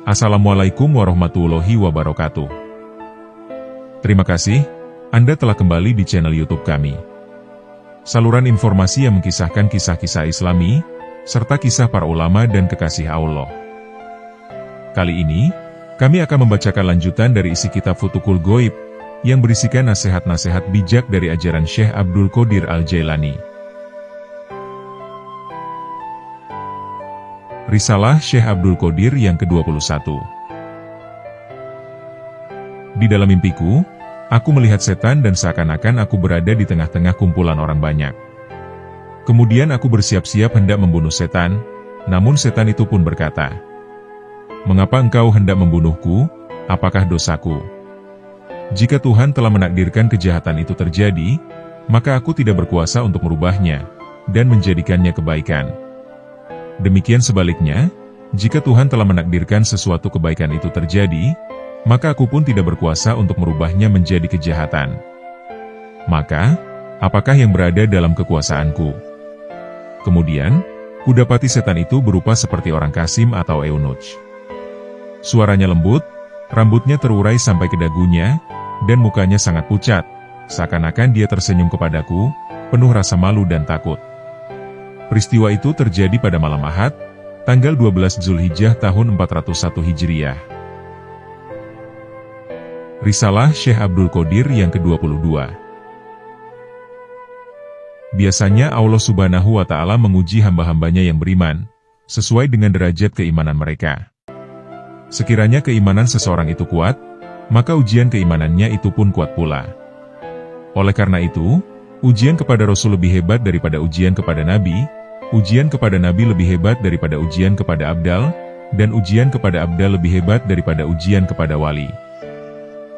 Assalamualaikum warahmatullahi wabarakatuh. Terima kasih, Anda telah kembali di channel YouTube kami. Saluran informasi yang mengkisahkan kisah-kisah Islami, serta kisah para ulama dan kekasih Allah. Kali ini, kami akan membacakan lanjutan dari isi kitab Futuhul Ghaib, yang berisikan nasihat-nasihat bijak dari ajaran Syekh Abdul Qadir Al-Jailani. Risalah Syekh Abdul Qadir yang ke-21. Di dalam mimpiku, aku melihat setan dan seakan-akan aku berada di tengah-tengah kumpulan orang banyak. Kemudian aku bersiap-siap hendak membunuh setan, namun setan itu pun berkata, "Mengapa engkau hendak membunuhku? Apakah dosaku? Jika Tuhan telah menakdirkan kejahatan itu terjadi, maka aku tidak berkuasa untuk merubahnya, dan menjadikannya kebaikan. Demikian sebaliknya, jika Tuhan telah menakdirkan sesuatu kebaikan itu terjadi, maka aku pun tidak berkuasa untuk merubahnya menjadi kejahatan. Maka, apakah yang berada dalam kekuasaanku?" Kemudian, kudapati setan itu berupa seperti orang Kasim atau eunuch. Suaranya lembut, rambutnya terurai sampai ke dagunya, dan mukanya sangat pucat, seakan-akan dia tersenyum kepadaku, penuh rasa malu dan takut. Peristiwa itu terjadi pada malam Ahad, tanggal 12 Zulhijjah tahun 401 Hijriah. Risalah Syekh Abdul Qadir yang ke-22. Biasanya Allah Subhanahu wa Ta'ala menguji hamba-hambanya yang beriman, sesuai dengan derajat keimanan mereka. Sekiranya keimanan seseorang itu kuat, maka ujian keimanannya itu pun kuat pula. Oleh karena itu, ujian kepada Rasul lebih hebat daripada ujian kepada Nabi, ujian kepada Nabi lebih hebat daripada ujian kepada Abdal, dan ujian kepada Abdal lebih hebat daripada ujian kepada Wali.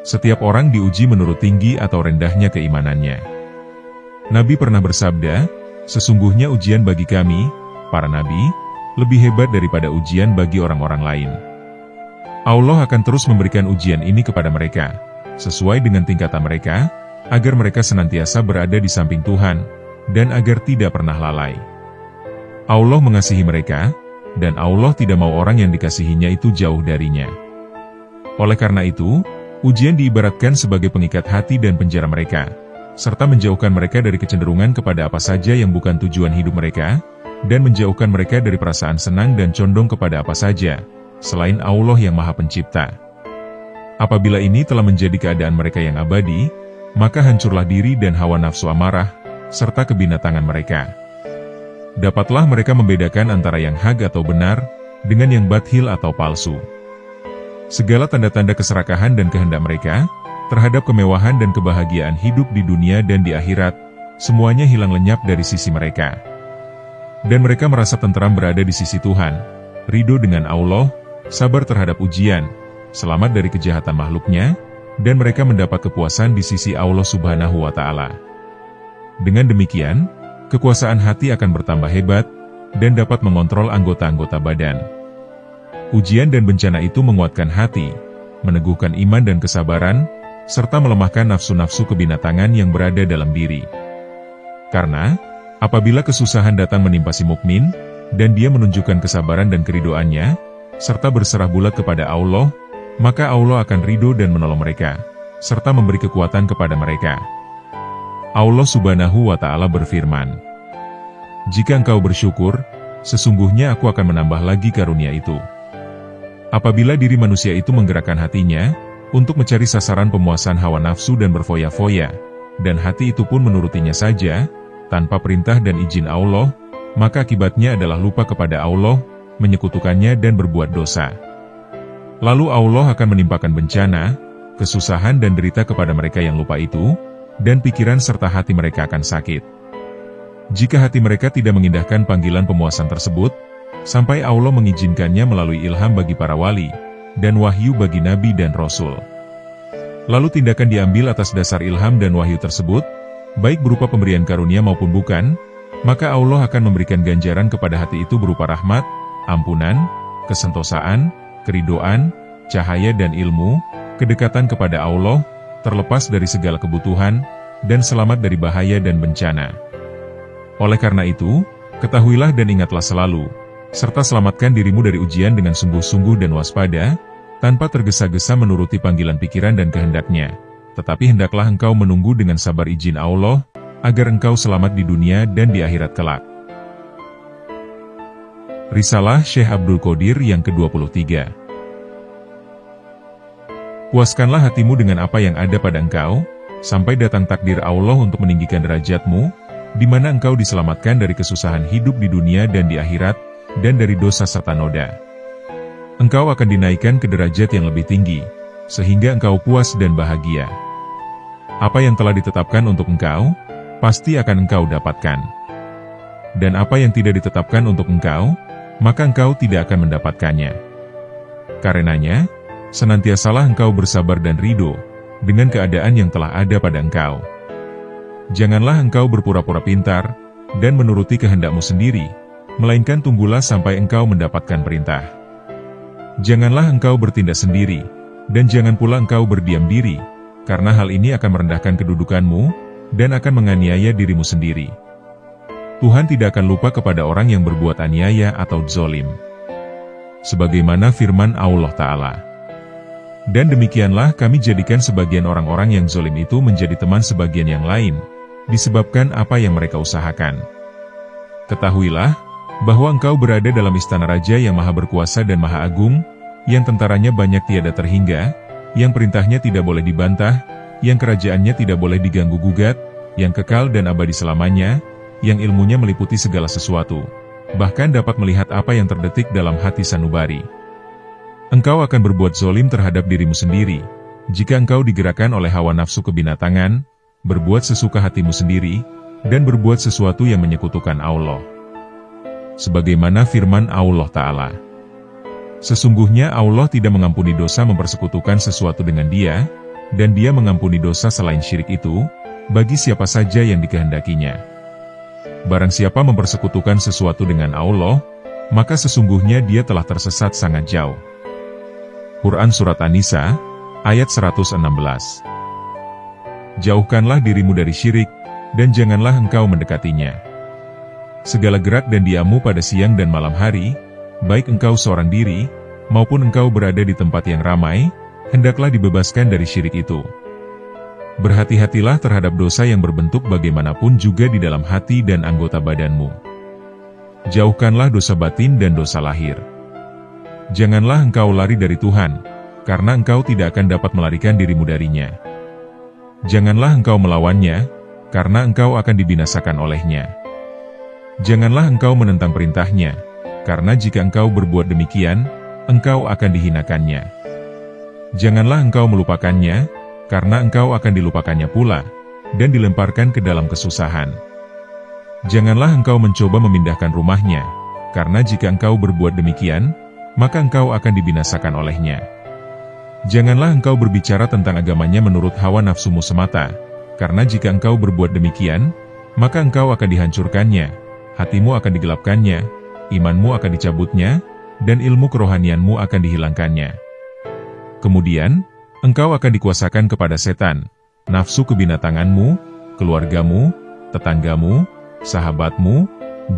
Setiap orang diuji menurut tinggi atau rendahnya keimanannya. Nabi pernah bersabda, "Sesungguhnya ujian bagi kami, para Nabi, lebih hebat daripada ujian bagi orang-orang lain." Allah akan terus memberikan ujian ini kepada mereka, sesuai dengan tingkatan mereka, agar mereka senantiasa berada di samping Tuhan, dan agar tidak pernah lalai. Allah mengasihi mereka, dan Allah tidak mau orang yang dikasihinya itu jauh darinya. Oleh karena itu, ujian diibaratkan sebagai pengikat hati dan penjara mereka, serta menjauhkan mereka dari kecenderungan kepada apa saja yang bukan tujuan hidup mereka, dan menjauhkan mereka dari perasaan senang dan condong kepada apa saja, selain Allah yang Maha Pencipta. Apabila ini telah menjadi keadaan mereka yang abadi, maka hancurlah diri dan hawa nafsu amarah, serta kebinatangan mereka. Dapatlah mereka membedakan antara yang hak atau benar, dengan yang bathil atau palsu. Segala tanda-tanda keserakahan dan kehendak mereka, terhadap kemewahan dan kebahagiaan hidup di dunia dan di akhirat, semuanya hilang lenyap dari sisi mereka. Dan mereka merasa tentram berada di sisi Tuhan, ridho dengan Allah, sabar terhadap ujian, selamat dari kejahatan makhluknya, dan mereka mendapat kepuasan di sisi Allah Subhanahu wa Ta'ala. Dengan demikian, kekuasaan hati akan bertambah hebat, dan dapat mengontrol anggota-anggota badan. Ujian dan bencana itu menguatkan hati, meneguhkan iman dan kesabaran, serta melemahkan nafsu-nafsu kebinatangan yang berada dalam diri. Karena, apabila kesusahan datang menimpa si mukmin, dan dia menunjukkan kesabaran dan keridoannya, serta berserah bulat kepada Allah, maka Allah akan ridho dan menolong mereka, serta memberi kekuatan kepada mereka. Allah Subhanahu wa Ta'ala berfirman, "Jika engkau bersyukur, sesungguhnya aku akan menambah lagi karunia itu." Apabila diri manusia itu menggerakkan hatinya, untuk mencari sasaran pemuasan hawa nafsu dan berfoya-foya, dan hati itu pun menurutinya saja, tanpa perintah dan izin Allah, maka akibatnya adalah lupa kepada Allah, menyekutukannya dan berbuat dosa. Lalu Allah akan menimpakan bencana, kesusahan dan derita kepada mereka yang lupa itu, dan pikiran serta hati mereka akan sakit. Jika hati mereka tidak mengindahkan panggilan pemuasan tersebut, sampai Allah mengizinkannya melalui ilham bagi para wali, dan wahyu bagi nabi dan rasul. Lalu tindakan diambil atas dasar ilham dan wahyu tersebut, baik berupa pemberian karunia maupun bukan, maka Allah akan memberikan ganjaran kepada hati itu berupa rahmat, ampunan, kesentosaan, keridoan, cahaya dan ilmu, kedekatan kepada Allah, terlepas dari segala kebutuhan, dan selamat dari bahaya dan bencana. Oleh karena itu, ketahuilah dan ingatlah selalu, serta selamatkan dirimu dari ujian dengan sungguh-sungguh dan waspada, tanpa tergesa-gesa menuruti panggilan pikiran dan kehendaknya. Tetapi hendaklah engkau menunggu dengan sabar izin Allah, agar engkau selamat di dunia dan di akhirat kelak. Risalah Syekh Abdul Qadir yang ke-23. Puaskanlah hatimu dengan apa yang ada pada engkau, sampai datang takdir Allah untuk meninggikan derajatmu, di mana engkau diselamatkan dari kesusahan hidup di dunia dan di akhirat, dan dari dosa serta noda. Engkau akan dinaikkan ke derajat yang lebih tinggi, sehingga engkau puas dan bahagia. Apa yang telah ditetapkan untuk engkau, pasti akan engkau dapatkan. Dan apa yang tidak ditetapkan untuk engkau, maka engkau tidak akan mendapatkannya. Karenanya, senantiasalah engkau bersabar dan ridho, dengan keadaan yang telah ada pada engkau. Janganlah engkau berpura-pura pintar, dan menuruti kehendakmu sendiri, melainkan tunggulah sampai engkau mendapatkan perintah. Janganlah engkau bertindak sendiri, dan jangan pula engkau berdiam diri, karena hal ini akan merendahkan kedudukanmu, dan akan menganiaya dirimu sendiri. Tuhan tidak akan lupa kepada orang yang berbuat aniaya atau zalim. Sebagaimana firman Allah Ta'ala. Dan demikianlah kami jadikan sebagian orang-orang yang zalim itu menjadi teman sebagian yang lain, disebabkan apa yang mereka usahakan. Ketahuilah, bahwa engkau berada dalam istana raja yang maha berkuasa dan maha agung, yang tentaranya banyak tiada terhingga, yang perintahnya tidak boleh dibantah, yang kerajaannya tidak boleh diganggu-gugat, yang kekal dan abadi selamanya, yang ilmunya meliputi segala sesuatu, bahkan dapat melihat apa yang terdetik dalam hati sanubari. Engkau akan berbuat zalim terhadap dirimu sendiri, jika engkau digerakkan oleh hawa nafsu kebinatangan, berbuat sesuka hatimu sendiri, dan berbuat sesuatu yang menyekutukan Allah. Sebagaimana firman Allah Ta'ala. Sesungguhnya Allah tidak mengampuni dosa mempersekutukan sesuatu dengan Dia, dan Dia mengampuni dosa selain syirik itu, bagi siapa saja yang dikehendakinya. Barang siapa mempersekutukan sesuatu dengan Allah, maka sesungguhnya dia telah tersesat sangat jauh. Quran Surat An-Nisa, ayat 116. Jauhkanlah dirimu dari syirik, dan janganlah engkau mendekatinya. Segala gerak dan diammu pada siang dan malam hari, baik engkau seorang diri, maupun engkau berada di tempat yang ramai, hendaklah dibebaskan dari syirik itu. Berhati-hatilah terhadap dosa yang berbentuk bagaimanapun juga di dalam hati dan anggota badanmu. Jauhkanlah dosa batin dan dosa lahir. Janganlah engkau lari dari Tuhan, karena engkau tidak akan dapat melarikan dirimu darinya. Janganlah engkau melawannya, karena engkau akan dibinasakan olehnya. Janganlah engkau menentang perintahnya, karena jika engkau berbuat demikian, engkau akan dihinakannya. Janganlah engkau melupakannya, karena engkau akan dilupakannya pula, dan dilemparkan ke dalam kesusahan. Janganlah engkau mencoba memindahkan rumahnya, karena jika engkau berbuat demikian, maka engkau akan dibinasakan olehnya. Janganlah engkau berbicara tentang agamanya menurut hawa nafsumu semata, karena jika engkau berbuat demikian, maka engkau akan dihancurkannya, hatimu akan digelapkannya, imanmu akan dicabutnya, dan ilmu kerohanianmu akan dihilangkannya. Kemudian, engkau akan dikuasakan kepada setan, nafsu kebinatanganmu, keluargamu, tetanggamu, sahabatmu,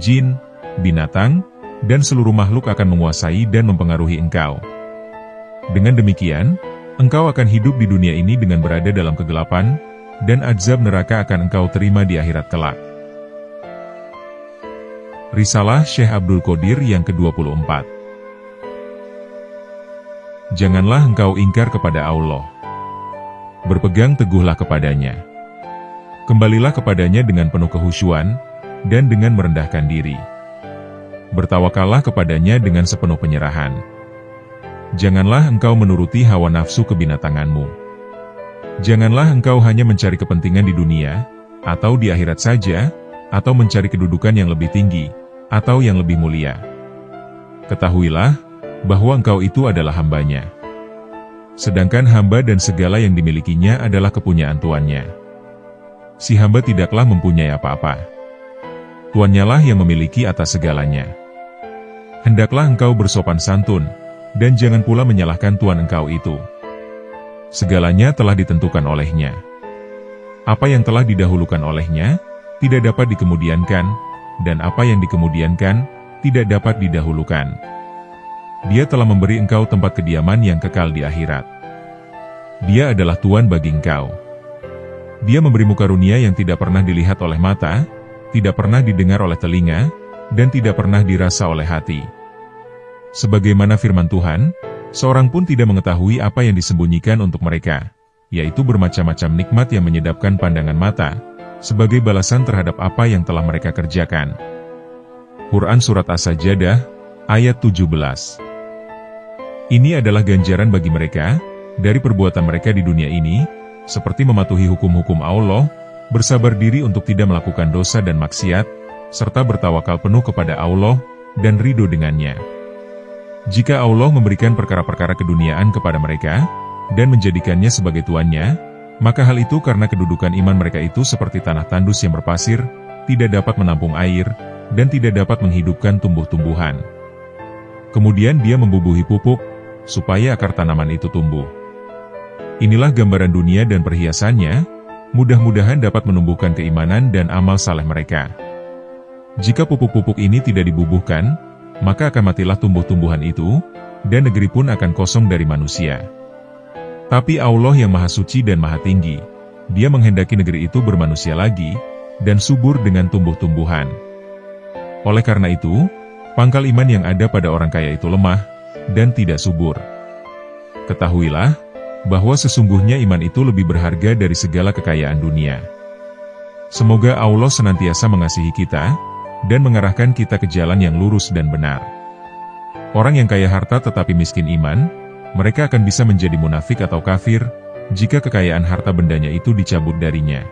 jin, binatang, dan seluruh makhluk akan menguasai dan mempengaruhi engkau. Dengan demikian, engkau akan hidup di dunia ini dengan berada dalam kegelapan, dan azab neraka akan engkau terima di akhirat kelak. Risalah Syekh Abdul Qadir yang ke-24. Janganlah engkau ingkar kepada Allah. Berpegang teguhlah kepadanya. Kembalilah kepadanya dengan penuh kehusyuan, dan dengan merendahkan diri. Bertawakallah kepadanya dengan sepenuh penyerahan. Janganlah engkau menuruti hawa nafsu kebinatanganmu. Janganlah engkau hanya mencari kepentingan di dunia, atau di akhirat saja, atau mencari kedudukan yang lebih tinggi, atau yang lebih mulia. Ketahuilah, bahwa engkau itu adalah hambanya. Sedangkan hamba dan segala yang dimilikinya adalah kepunyaan tuannya. Si hamba tidaklah mempunyai apa-apa. Tuannya lah yang memiliki atas segalanya. Hendaklah engkau bersopan santun, dan jangan pula menyalahkan Tuhan engkau itu. Segalanya telah ditentukan olehnya. Apa yang telah didahulukan olehnya, tidak dapat dikemudiankan, dan apa yang dikemudiankan, tidak dapat didahulukan. Dia telah memberi engkau tempat kediaman yang kekal di akhirat. Dia adalah Tuhan bagi engkau. Dia memberimu karunia yang tidak pernah dilihat oleh mata, tidak pernah didengar oleh telinga, dan tidak pernah dirasa oleh hati. Sebagaimana firman Tuhan, seorang pun tidak mengetahui apa yang disembunyikan untuk mereka, yaitu bermacam-macam nikmat yang menyedapkan pandangan mata, sebagai balasan terhadap apa yang telah mereka kerjakan. Quran Surat As-Sajdah, ayat 17. Ini adalah ganjaran bagi mereka, dari perbuatan mereka di dunia ini, seperti mematuhi hukum-hukum Allah, bersabar diri untuk tidak melakukan dosa dan maksiat, serta bertawakal penuh kepada Allah, dan ridho dengannya. Jika Allah memberikan perkara-perkara keduniaan kepada mereka, dan menjadikannya sebagai tuannya, maka hal itu karena kedudukan iman mereka itu seperti tanah tandus yang berpasir, tidak dapat menampung air, dan tidak dapat menghidupkan tumbuh-tumbuhan. Kemudian dia membubuhi pupuk, supaya akar tanaman itu tumbuh. Inilah gambaran dunia dan perhiasannya, mudah-mudahan dapat menumbuhkan keimanan dan amal saleh mereka. Jika pupuk-pupuk ini tidak dibubuhkan, maka akan matilah tumbuh-tumbuhan itu, dan negeri pun akan kosong dari manusia. Tapi Allah yang Maha Suci dan Maha Tinggi, Dia menghendaki negeri itu bermanusia lagi, dan subur dengan tumbuh-tumbuhan. Oleh karena itu, pangkal iman yang ada pada orang kaya itu lemah, dan tidak subur. Ketahuilah, bahwa sesungguhnya iman itu lebih berharga dari segala kekayaan dunia. Semoga Allah senantiasa mengasihi kita, dan mengarahkan kita ke jalan yang lurus dan benar. Orang yang kaya harta tetapi miskin iman, mereka akan bisa menjadi munafik atau kafir, jika kekayaan harta bendanya itu dicabut darinya.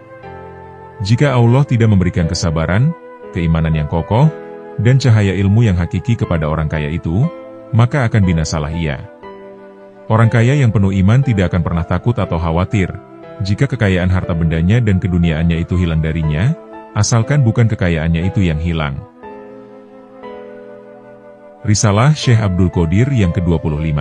Jika Allah tidak memberikan kesabaran, keimanan yang kokoh, dan cahaya ilmu yang hakiki kepada orang kaya itu, maka akan binasalah ia. Orang kaya yang penuh iman tidak akan pernah takut atau khawatir, jika kekayaan harta bendanya dan keduniaannya itu hilang darinya, asalkan bukan kekayaannya itu yang hilang. Risalah Syekh Abdul Qadir yang ke-25.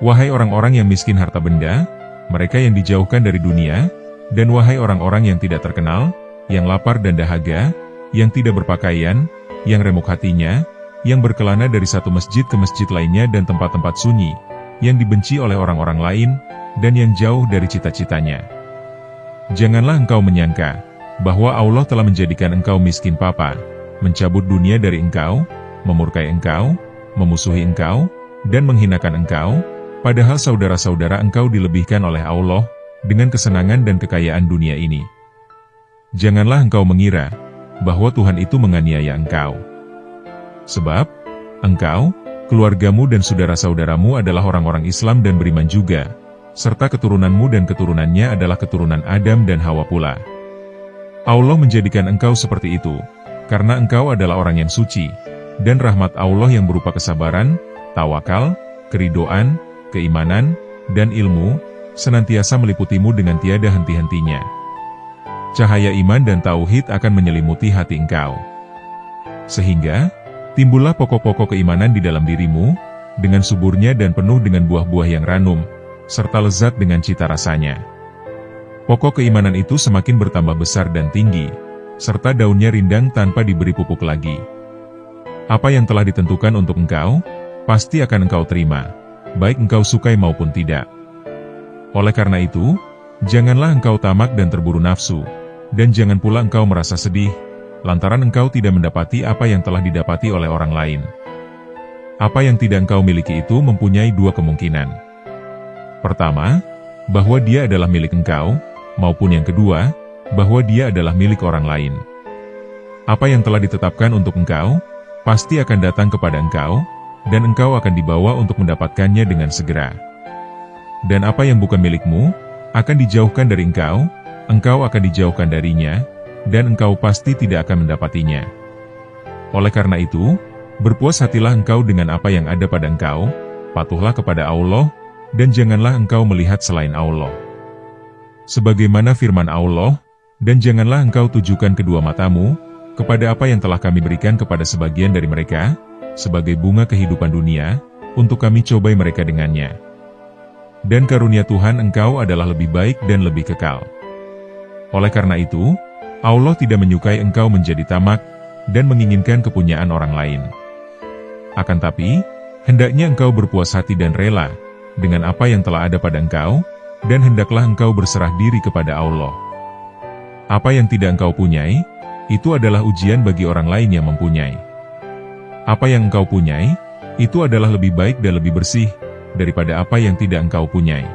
Wahai orang-orang yang miskin harta benda, mereka yang dijauhkan dari dunia, dan wahai orang-orang yang tidak terkenal, yang lapar dan dahaga, yang tidak berpakaian, yang remuk hatinya, yang berkelana dari satu masjid ke masjid lainnya dan tempat-tempat sunyi, yang dibenci oleh orang-orang lain, dan yang jauh dari cita-citanya. Janganlah engkau menyangka, bahwa Allah telah menjadikan engkau miskin papa, mencabut dunia dari engkau, memurkai engkau, memusuhi engkau, dan menghinakan engkau, padahal saudara-saudara engkau dilebihkan oleh Allah, dengan kesenangan dan kekayaan dunia ini. Janganlah engkau mengira, bahwa Tuhan itu menganiaya engkau. Sebab, engkau, keluargamu dan saudara-saudaramu adalah orang-orang Islam dan beriman juga, serta keturunanmu dan keturunannya adalah keturunan Adam dan Hawa pula. Allah menjadikan engkau seperti itu, karena engkau adalah orang yang suci, dan rahmat Allah yang berupa kesabaran, tawakal, keridoan, keimanan, dan ilmu, senantiasa meliputimu dengan tiada henti-hentinya. Cahaya iman dan tauhid akan menyelimuti hati engkau. Sehingga, timbullah pokok-pokok keimanan di dalam dirimu, dengan suburnya dan penuh dengan buah-buah yang ranum, serta lezat dengan cita rasanya. Pokok keimanan itu semakin bertambah besar dan tinggi, serta daunnya rindang tanpa diberi pupuk lagi. Apa yang telah ditentukan untuk engkau, pasti akan engkau terima, baik engkau sukai maupun tidak. Oleh karena itu, janganlah engkau tamak dan terburu nafsu, dan jangan pula engkau merasa sedih, lantaran engkau tidak mendapati apa yang telah didapati oleh orang lain. Apa yang tidak engkau miliki itu mempunyai dua kemungkinan. Pertama, bahwa dia adalah milik engkau, maupun yang kedua, bahwa dia adalah milik orang lain. Apa yang telah ditetapkan untuk engkau, pasti akan datang kepada engkau, dan engkau akan dibawa untuk mendapatkannya dengan segera. Dan apa yang bukan milikmu, akan dijauhkan dari engkau akan dijauhkan darinya, dan engkau pasti tidak akan mendapatinya. Oleh karena itu, berpuas hatilah engkau dengan apa yang ada pada engkau, patuhlah kepada Allah, dan janganlah engkau melihat selain Allah. Sebagaimana firman Allah, dan janganlah engkau tujukan kedua matamu, kepada apa yang telah kami berikan kepada sebagian dari mereka, sebagai bunga kehidupan dunia, untuk kami cobai mereka dengannya. Dan karunia Tuhan engkau adalah lebih baik dan lebih kekal. Oleh karena itu, Allah tidak menyukai engkau menjadi tamak, dan menginginkan kepunyaan orang lain. Akan tapi, hendaknya engkau berpuas hati dan rela dengan apa yang telah ada pada engkau, dan hendaklah engkau berserah diri kepada Allah. Apa yang tidak engkau punyai, itu adalah ujian bagi orang lain yang mempunyai. Apa yang engkau punyai, itu adalah lebih baik dan lebih bersih daripada apa yang tidak engkau punyai.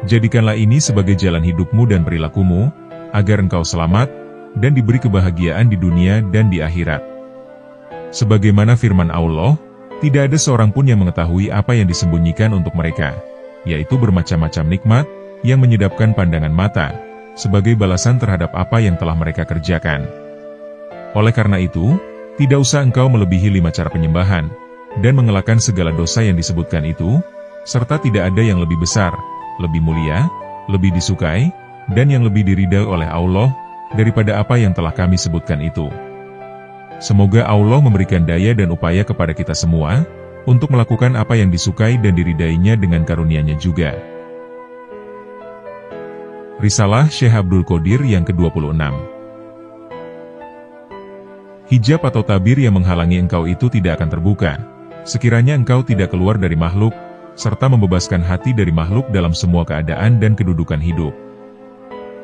Jadikanlah ini sebagai jalan hidupmu dan perilakumu, agar engkau selamat dan diberi kebahagiaan di dunia dan di akhirat. Sebagaimana firman Allah, tidak ada seorang pun yang mengetahui apa yang disembunyikan untuk mereka, yaitu bermacam-macam nikmat yang menyedapkan pandangan mata, sebagai balasan terhadap apa yang telah mereka kerjakan. Oleh karena itu, tidak usah engkau melebihi 5 cara penyembahan, dan mengelakkan segala dosa yang disebutkan itu, serta tidak ada yang lebih besar, lebih mulia, lebih disukai, dan yang lebih diridai oleh Allah, daripada apa yang telah kami sebutkan itu. Semoga Allah memberikan daya dan upaya kepada kita semua, untuk melakukan apa yang disukai dan diridainya dengan karunia-Nya juga. Risalah Syekh Abdul Qadir yang ke-26. Hijab atau tabir yang menghalangi engkau itu tidak akan terbuka, sekiranya engkau tidak keluar dari makhluk, serta membebaskan hati dari makhluk dalam semua keadaan dan kedudukan hidup.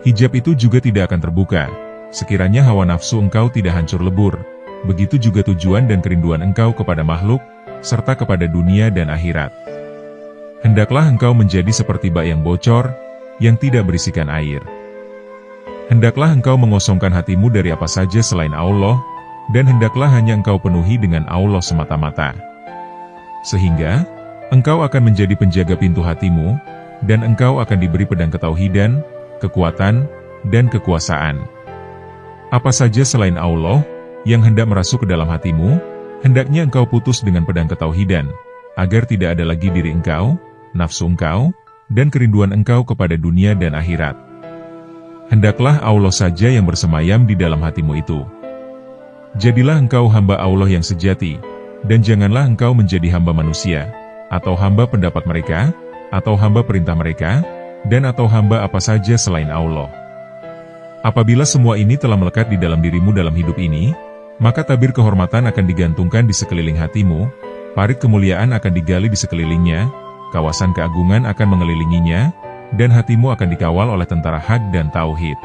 Hijab itu juga tidak akan terbuka, sekiranya hawa nafsu engkau tidak hancur lebur, begitu juga tujuan dan kerinduan engkau kepada makhluk, serta kepada dunia dan akhirat. Hendaklah engkau menjadi seperti bak yang bocor, yang tidak berisikan air. Hendaklah engkau mengosongkan hatimu dari apa saja selain Allah, dan hendaklah hanya engkau penuhi dengan Allah semata-mata. Sehingga, engkau akan menjadi penjaga pintu hatimu, dan engkau akan diberi pedang ketauhidan, kekuatan, dan kekuasaan. Apa saja selain Allah, yang hendak merasuk ke dalam hatimu, hendaknya engkau putus dengan pedang ketauhidan, agar tidak ada lagi diri engkau, nafsu engkau, dan kerinduan engkau kepada dunia dan akhirat. Hendaklah Allah saja yang bersemayam di dalam hatimu itu. Jadilah engkau hamba Allah yang sejati, dan janganlah engkau menjadi hamba manusia, atau hamba pendapat mereka, atau hamba perintah mereka, dan atau hamba apa saja selain Allah. Apabila semua ini telah melekat di dalam dirimu dalam hidup ini, maka tabir kehormatan akan digantungkan di sekeliling hatimu, parit kemuliaan akan digali di sekelilingnya, kawasan keagungan akan mengelilinginya, dan hatimu akan dikawal oleh tentara hak dan tauhid.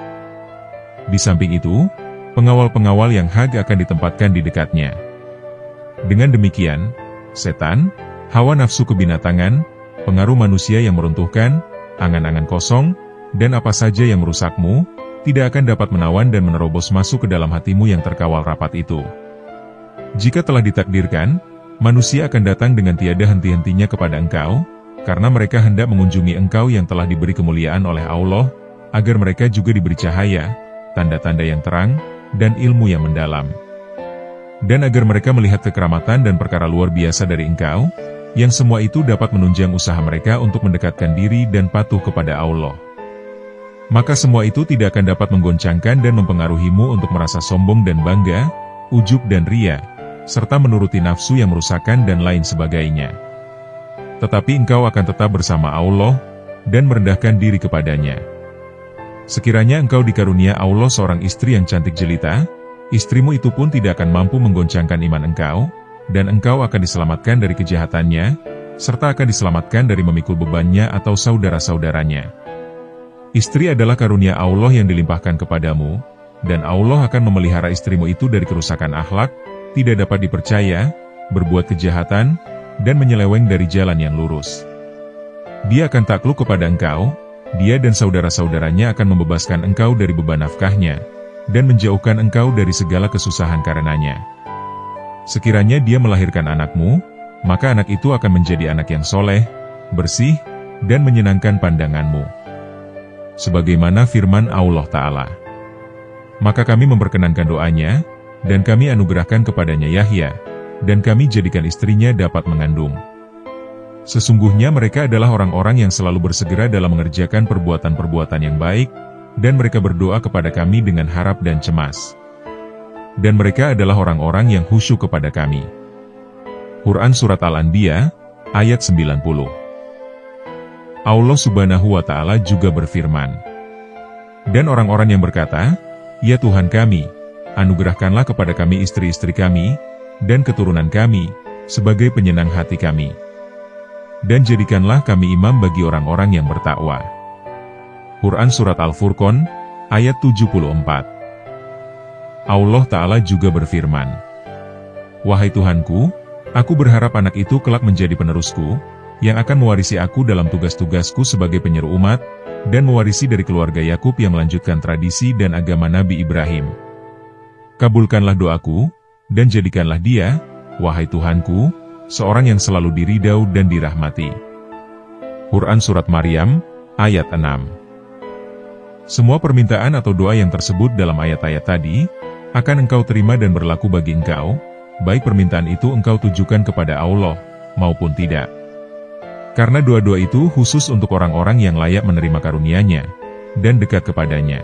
Di samping itu, pengawal-pengawal yang hak akan ditempatkan di dekatnya. Dengan demikian, setan, hawa nafsu kebinatangan, pengaruh manusia yang meruntuhkan, angan-angan kosong, dan apa saja yang merusakmu, tidak akan dapat menawan dan menerobos masuk ke dalam hatimu yang terkawal rapat itu. Jika telah ditakdirkan, manusia akan datang dengan tiada henti-hentinya kepada engkau, karena mereka hendak mengunjungi engkau yang telah diberi kemuliaan oleh Allah, agar mereka juga diberi cahaya, tanda-tanda yang terang, dan ilmu yang mendalam. Dan agar mereka melihat kekeramatan dan perkara luar biasa dari engkau, yang semua itu dapat menunjang usaha mereka untuk mendekatkan diri dan patuh kepada Allah. Maka semua itu tidak akan dapat menggoncangkan dan mempengaruhimu untuk merasa sombong dan bangga, ujub dan ria, serta menuruti nafsu yang merusakkan dan lain sebagainya. Tetapi engkau akan tetap bersama Allah, dan merendahkan diri kepadanya. Sekiranya engkau dikarunia Allah seorang istri yang cantik jelita, istrimu itu pun tidak akan mampu menggoncangkan iman engkau, dan engkau akan diselamatkan dari kejahatannya, serta akan diselamatkan dari memikul bebannya atau saudara-saudaranya. Istri adalah karunia Allah yang dilimpahkan kepadamu, dan Allah akan memelihara istrimu itu dari kerusakan akhlak, tidak dapat dipercaya, berbuat kejahatan, dan menyeleweng dari jalan yang lurus. Dia akan takluk kepada engkau, dia dan saudara-saudaranya akan membebaskan engkau dari beban nafkahnya, dan menjauhkan engkau dari segala kesusahan karenanya. Sekiranya dia melahirkan anakmu, maka anak itu akan menjadi anak yang soleh, bersih, dan menyenangkan pandanganmu. Sebagaimana firman Allah Ta'ala. Maka kami memperkenankan doanya, dan kami anugerahkan kepadanya Yahya, dan kami jadikan istrinya dapat mengandung. Sesungguhnya mereka adalah orang-orang yang selalu bersegera dalam mengerjakan perbuatan-perbuatan yang baik, dan mereka berdoa kepada kami dengan harap dan cemas. Dan mereka adalah orang-orang yang khusyuk kepada kami. Quran Surat Al-Anbiya, ayat 90. Allah Subhanahu wa Ta'ala juga berfirman, dan orang-orang yang berkata, "Ya Tuhan kami, anugerahkanlah kepada kami istri-istri kami, dan keturunan kami, sebagai penyenang hati kami. Dan jadikanlah kami imam bagi orang-orang yang bertakwa. Quran Surat Al-Furqan, ayat 74. Allah Ta'ala juga berfirman, "Wahai Tuhanku, aku berharap anak itu kelak menjadi penerusku, yang akan mewarisi aku dalam tugas-tugasku sebagai penyeru umat, dan mewarisi dari keluarga Yakub yang melanjutkan tradisi dan agama Nabi Ibrahim. Kabulkanlah doaku, dan jadikanlah dia, wahai Tuhanku, seorang yang selalu diridau dan dirahmati." Quran Surat Maryam, ayat 6. Semua permintaan atau doa yang tersebut dalam ayat-ayat tadi, akan engkau terima dan berlaku bagi engkau, baik permintaan itu engkau tujukan kepada Allah, maupun tidak. Karena doa-doa itu khusus untuk orang-orang yang layak menerima karunia-Nya, dan dekat kepadanya.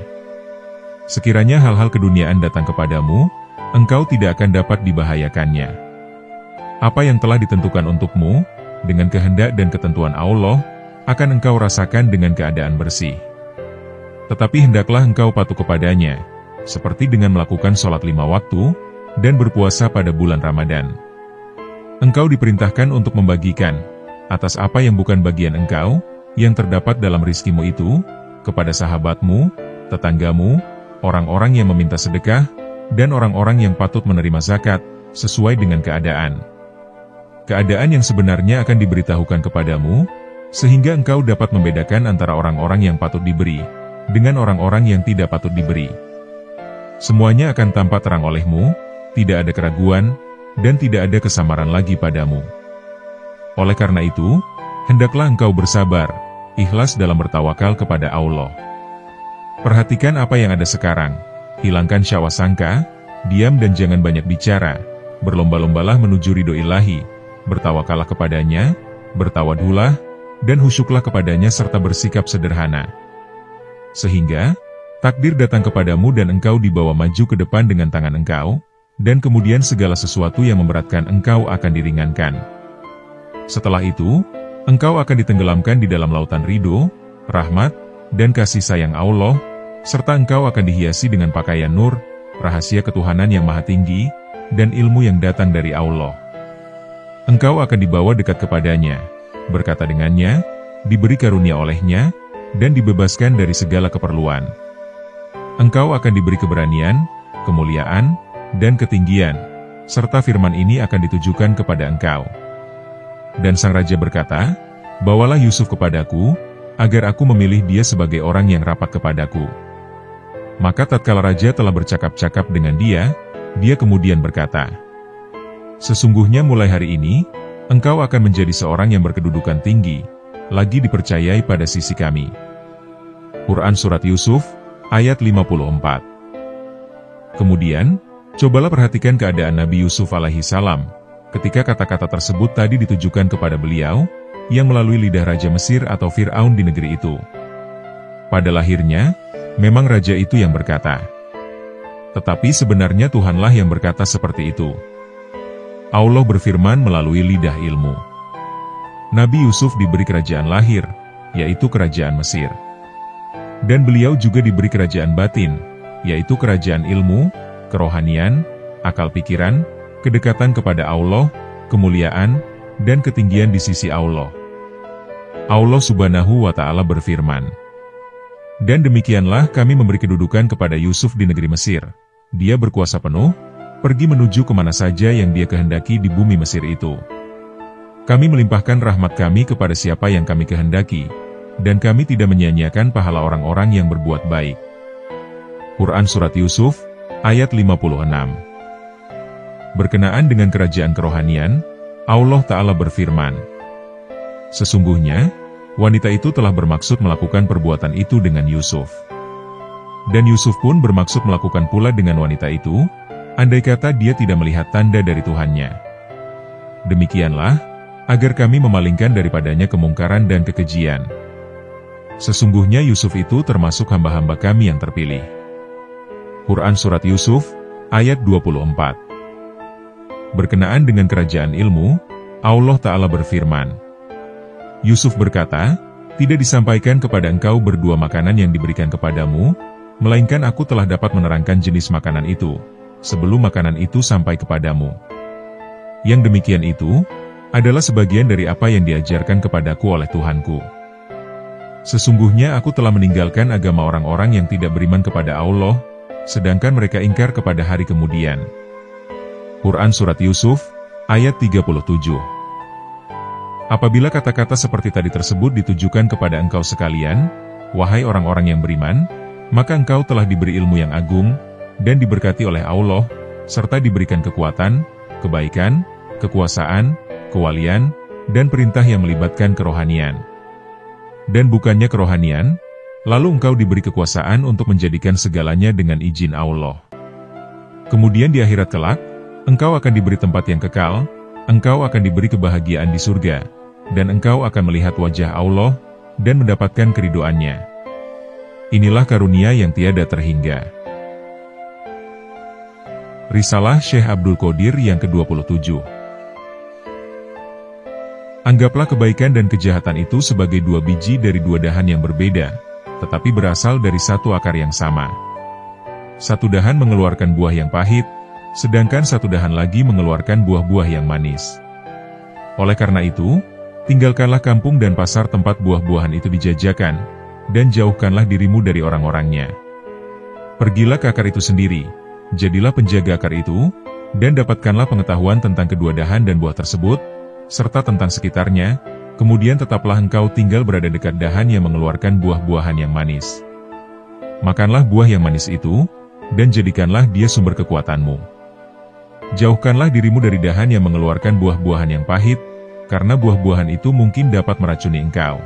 Sekiranya hal-hal keduniaan datang kepadamu, engkau tidak akan dapat dibahayakannya. Apa yang telah ditentukan untukmu, dengan kehendak dan ketentuan Allah, akan engkau rasakan dengan keadaan bersih. Tetapi hendaklah engkau patuh kepadanya, seperti dengan melakukan sholat 5 waktu, dan berpuasa pada bulan Ramadan. Engkau diperintahkan untuk membagikan, atas apa yang bukan bagian engkau, yang terdapat dalam rizkimu itu, kepada sahabatmu, tetanggamu, orang-orang yang meminta sedekah, dan orang-orang yang patut menerima zakat, sesuai dengan keadaan. Keadaan yang sebenarnya akan diberitahukan kepadamu, sehingga engkau dapat membedakan antara orang-orang yang patut diberi, dengan orang-orang yang tidak patut diberi. Semuanya akan tampak terang olehmu, tidak ada keraguan, dan tidak ada kesamaran lagi padamu. Oleh karena itu, hendaklah engkau bersabar, ikhlas dalam bertawakal kepada Allah. Perhatikan apa yang ada sekarang, hilangkan syahwat sangka, diam dan jangan banyak bicara, berlomba-lombalah menuju ridho ilahi, bertawakallah kepadanya, bertawadhulah, dan husyuklah kepadanya serta bersikap sederhana. Sehingga, takdir datang kepadamu dan engkau dibawa maju ke depan dengan tangan engkau, dan kemudian segala sesuatu yang memberatkan engkau akan diringankan. Setelah itu, engkau akan ditenggelamkan di dalam lautan ridho, rahmat, dan kasih sayang Allah, serta engkau akan dihiasi dengan pakaian nur, rahasia ketuhanan yang maha tinggi, dan ilmu yang datang dari Allah. Engkau akan dibawa dekat kepadanya, berkata dengannya, diberi karunia olehnya, dan dibebaskan dari segala keperluan. Engkau akan diberi keberanian, kemuliaan, dan ketinggian, serta firman ini akan ditujukan kepada engkau. Dan sang raja berkata, "Bawalah Yusuf kepadaku, agar aku memilih dia sebagai orang yang rapat kepadaku." Maka tatkala raja telah bercakap-cakap dengan dia, dia kemudian berkata, "Sesungguhnya mulai hari ini, engkau akan menjadi seorang yang berkedudukan tinggi, lagi dipercayai pada sisi kami." Quran Surat Yusuf, ayat 54. Kemudian, cobalah perhatikan keadaan Nabi Yusuf alaihi salam, ketika kata-kata tersebut tadi ditujukan kepada beliau, yang melalui lidah Raja Mesir atau Fir'aun di negeri itu. Pada lahirnya, memang raja itu yang berkata. Tetapi sebenarnya Tuhanlah yang berkata seperti itu. Allah berfirman melalui lidah ilmu. Nabi Yusuf diberi kerajaan lahir, yaitu kerajaan Mesir. Dan beliau juga diberi kerajaan batin, yaitu kerajaan ilmu, kerohanian, akal pikiran, kedekatan kepada Allah, kemuliaan, dan ketinggian di sisi Allah. Allah Subhanahu wa Ta'ala berfirman, "Dan demikianlah kami memberi kedudukan kepada Yusuf di negeri Mesir. Dia berkuasa penuh, pergi menuju kemana saja yang dia kehendaki di bumi Mesir itu. Kami melimpahkan rahmat kami kepada siapa yang kami kehendaki, dan kami tidak menyia-nyiakan pahala orang-orang yang berbuat baik." Quran Surat Yusuf, ayat 56. Berkenaan dengan kerajaan kerohanian, Allah Ta'ala berfirman, "Sesungguhnya, wanita itu telah bermaksud melakukan perbuatan itu dengan Yusuf. Dan Yusuf pun bermaksud melakukan pula dengan wanita itu, andai kata dia tidak melihat tanda dari Tuhannya. Demikianlah, agar kami memalingkan daripadanya kemungkaran dan kekejian. Sesungguhnya Yusuf itu termasuk hamba-hamba kami yang terpilih." Quran Surat Yusuf, ayat 24. Berkenaan dengan kerajaan ilmu, Allah Ta'ala berfirman, Yusuf berkata, "Tidak disampaikan kepada engkau berdua makanan yang diberikan kepadamu, melainkan aku telah dapat menerangkan jenis makanan itu, sebelum makanan itu sampai kepadamu. Yang demikian itu adalah sebagian dari apa yang diajarkan kepadaku oleh Tuhanku. Sesungguhnya aku telah meninggalkan agama orang-orang yang tidak beriman kepada Allah, sedangkan mereka ingkar kepada hari kemudian. Quran Surat Yusuf, ayat 37. Apabila kata-kata seperti tadi tersebut ditujukan kepada engkau sekalian, wahai orang-orang yang beriman, maka engkau telah diberi ilmu yang agung, dan diberkati oleh Allah, serta diberikan kekuatan, kebaikan, kekuasaan, kewalian, dan perintah yang melibatkan kerohanian. Dan bukannya kerohanian, lalu engkau diberi kekuasaan untuk menjadikan segalanya dengan izin Allah. Kemudian di akhirat kelak, engkau akan diberi tempat yang kekal, engkau akan diberi kebahagiaan di surga, dan engkau akan melihat wajah Allah, dan mendapatkan keridoannya. Inilah karunia yang tiada terhingga. Risalah Syekh Abdul Qadir yang ke-27. Anggaplah kebaikan dan kejahatan itu sebagai dua biji dari dua dahan yang berbeda, tetapi berasal dari satu akar yang sama. Satu dahan mengeluarkan buah yang pahit, sedangkan satu dahan lagi mengeluarkan buah-buah yang manis. Oleh karena itu, tinggalkanlah kampung dan pasar tempat buah-buahan itu dijajakan, dan jauhkanlah dirimu dari orang-orangnya. Pergilah ke akar itu sendiri, jadilah penjaga akar itu, dan dapatkanlah pengetahuan tentang kedua dahan dan buah tersebut, serta tentang sekitarnya, kemudian tetaplah engkau tinggal berada dekat dahan yang mengeluarkan buah-buahan yang manis. Makanlah buah yang manis itu, dan jadikanlah dia sumber kekuatanmu. Jauhkanlah dirimu dari dahan yang mengeluarkan buah-buahan yang pahit, karena buah-buahan itu mungkin dapat meracuni engkau.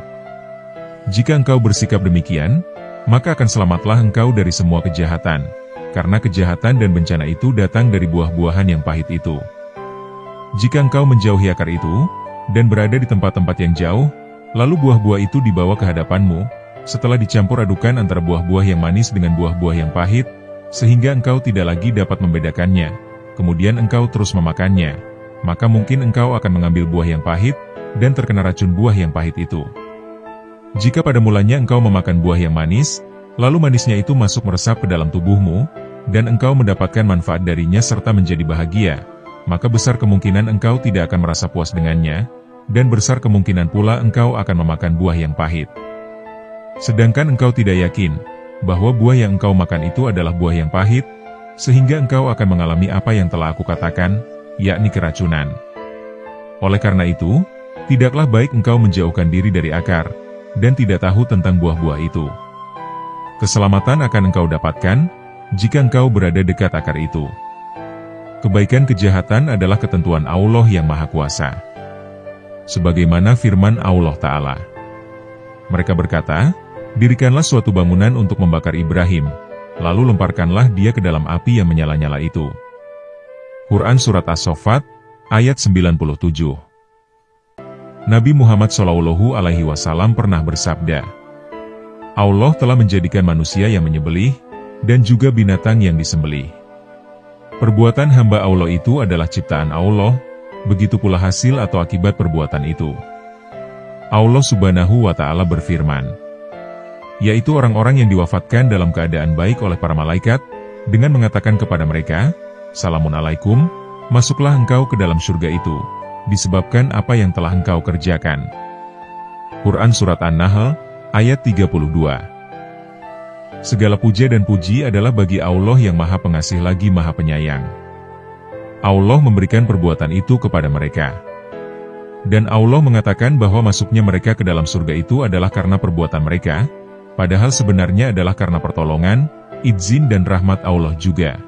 Jika engkau bersikap demikian, maka akan selamatlah engkau dari semua kejahatan, karena kejahatan dan bencana itu datang dari buah-buahan yang pahit itu. Jika engkau menjauhi akar itu, dan berada di tempat-tempat yang jauh, lalu buah-buah itu dibawa ke hadapanmu, setelah dicampur adukan antara buah-buah yang manis dengan buah-buah yang pahit, sehingga engkau tidak lagi dapat membedakannya, kemudian engkau terus memakannya, maka mungkin engkau akan mengambil buah yang pahit, dan terkena racun buah yang pahit itu. Jika pada mulanya engkau memakan buah yang manis, lalu manisnya itu masuk meresap ke dalam tubuhmu, dan engkau mendapatkan manfaat darinya serta menjadi bahagia, maka besar kemungkinan engkau tidak akan merasa puas dengannya, dan besar kemungkinan pula engkau akan memakan buah yang pahit. Sedangkan engkau tidak yakin, bahwa buah yang engkau makan itu adalah buah yang pahit, sehingga engkau akan mengalami apa yang telah aku katakan, yakni keracunan. Oleh karena itu, tidaklah baik engkau menjauhkan diri dari akar, dan tidak tahu tentang buah-buah itu. Keselamatan akan engkau dapatkan, jika engkau berada dekat akar itu. Kebaikan kejahatan adalah ketentuan Allah yang Maha Kuasa. Sebagaimana firman Allah Ta'ala. Mereka berkata, dirikanlah suatu bangunan untuk membakar Ibrahim, lalu lemparkanlah dia ke dalam api yang menyala-nyala itu. Quran Surat As-Saffat, ayat 97. Nabi Muhammad SAW pernah bersabda, Allah telah menjadikan manusia yang menyembelih, dan juga binatang yang disembelih. Perbuatan hamba Allah itu adalah ciptaan Allah, begitu pula hasil atau akibat perbuatan itu. Allah Subhanahu wa Ta'ala berfirman, yaitu orang-orang yang diwafatkan dalam keadaan baik oleh para malaikat, dengan mengatakan kepada mereka, Salamun alaikum, masuklah engkau ke dalam surga itu, disebabkan apa yang telah engkau kerjakan. Quran Surat An-Nahl, ayat 32. Segala puja dan puji adalah bagi Allah yang Maha Pengasih lagi Maha Penyayang. Allah memberikan perbuatan itu kepada mereka. Dan Allah mengatakan bahwa masuknya mereka ke dalam surga itu adalah karena perbuatan mereka, padahal sebenarnya adalah karena pertolongan, izin dan rahmat Allah juga.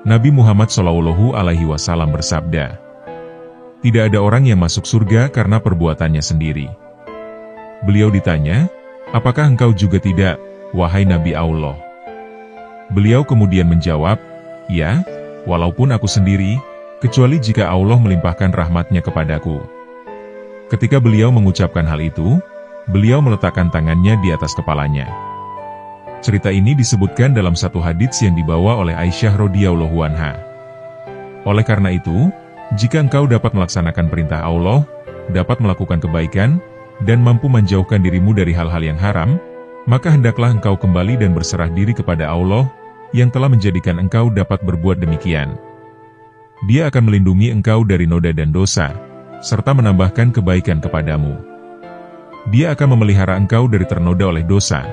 Nabi Muhammad SAW bersabda, tidak ada orang yang masuk surga karena perbuatannya sendiri. Beliau ditanya, apakah engkau juga tidak, wahai Nabi Allah? Beliau kemudian menjawab, ya, walaupun aku sendiri, kecuali jika Allah melimpahkan rahmatnya kepadaku. Ketika beliau mengucapkan hal itu, beliau meletakkan tangannya di atas kepalanya. Cerita ini disebutkan dalam satu hadits yang dibawa oleh Aisyah radhiyallahu anha. Oleh karena itu, jika engkau dapat melaksanakan perintah Allah, dapat melakukan kebaikan, dan mampu menjauhkan dirimu dari hal-hal yang haram, maka hendaklah engkau kembali dan berserah diri kepada Allah, yang telah menjadikan engkau dapat berbuat demikian. Dia akan melindungi engkau dari noda dan dosa, serta menambahkan kebaikan kepadamu. Dia akan memelihara engkau dari ternoda oleh dosa,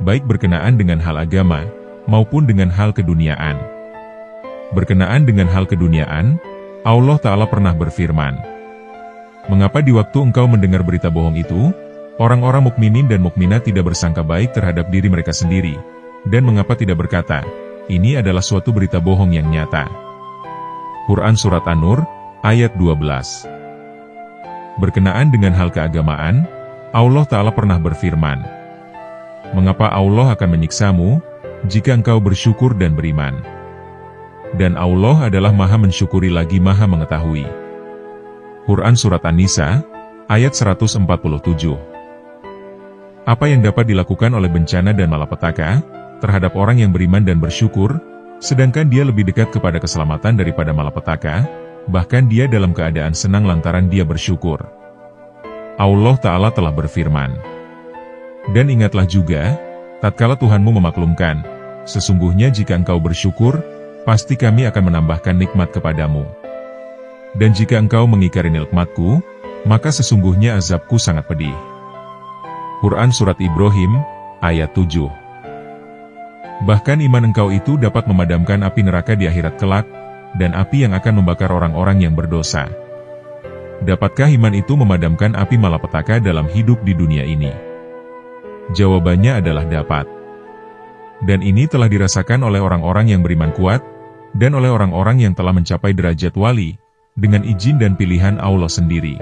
baik berkenaan dengan hal agama, maupun dengan hal keduniaan. Berkenaan dengan hal keduniaan, Allah Ta'ala pernah berfirman, "Mengapa di waktu engkau mendengar berita bohong itu, orang-orang mukminin dan mukminat tidak bersangka baik terhadap diri mereka sendiri, dan mengapa tidak berkata, ini adalah suatu berita bohong yang nyata?" Quran Surat An-Nur, ayat 12. Berkenaan dengan hal keagamaan, Allah Ta'ala pernah berfirman, "Mengapa Allah akan menyiksamu, jika engkau bersyukur dan beriman? Dan Allah adalah Maha mensyukuri lagi Maha mengetahui." Quran Surat An-Nisa, ayat 147. Apa yang dapat dilakukan oleh bencana dan malapetaka terhadap orang yang beriman dan bersyukur, sedangkan dia lebih dekat kepada keselamatan daripada malapetaka, bahkan dia dalam keadaan senang lantaran dia bersyukur. Allah Ta'ala telah berfirman, "Dan ingatlah juga, tatkala Tuhanmu memaklumkan, sesungguhnya jika engkau bersyukur, pasti kami akan menambahkan nikmat kepadamu. Dan jika engkau mengingkari nikmatku, maka sesungguhnya azabku sangat pedih." Quran Surat Ibrahim, ayat 7. Bahkan iman engkau itu dapat memadamkan api neraka di akhirat kelak, dan api yang akan membakar orang-orang yang berdosa. Dapatkah iman itu memadamkan api malapetaka dalam hidup di dunia ini? Jawabannya adalah dapat. Dan ini telah dirasakan oleh orang-orang yang beriman kuat, dan oleh orang-orang yang telah mencapai derajat wali, dengan izin dan pilihan Allah sendiri.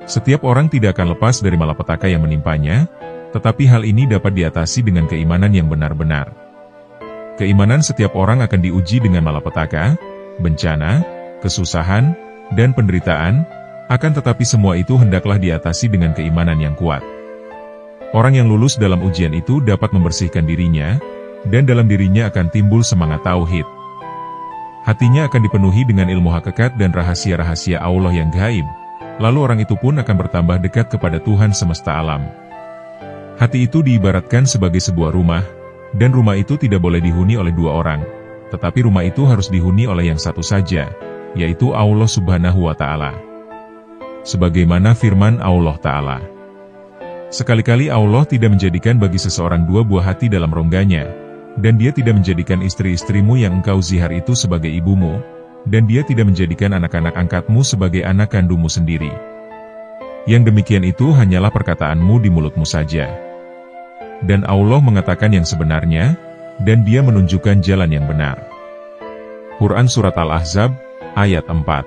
Setiap orang tidak akan lepas dari malapetaka yang menimpanya, tetapi hal ini dapat diatasi dengan keimanan yang benar-benar. Keimanan setiap orang akan diuji dengan malapetaka, bencana, kesusahan, dan penderitaan, akan tetapi semua itu hendaklah diatasi dengan keimanan yang kuat. Orang yang lulus dalam ujian itu dapat membersihkan dirinya, dan dalam dirinya akan timbul semangat tauhid. Hatinya akan dipenuhi dengan ilmu hakikat dan rahasia-rahasia Allah yang gaib, lalu orang itu pun akan bertambah dekat kepada Tuhan semesta alam. Hati itu diibaratkan sebagai sebuah rumah, dan rumah itu tidak boleh dihuni oleh dua orang, tetapi rumah itu harus dihuni oleh yang satu saja, yaitu Allah Subhanahu wa Ta'ala. Sebagaimana firman Allah Ta'ala, "Sekali-kali Allah tidak menjadikan bagi seseorang dua buah hati dalam rongganya, dan dia tidak menjadikan istri-istrimu yang engkau zihar itu sebagai ibumu, dan dia tidak menjadikan anak-anak angkatmu sebagai anak kandungmu sendiri. Yang demikian itu hanyalah perkataanmu di mulutmu saja. Dan Allah mengatakan yang sebenarnya, dan dia menunjukkan jalan yang benar." Quran Surat Al-Ahzab, ayat 4.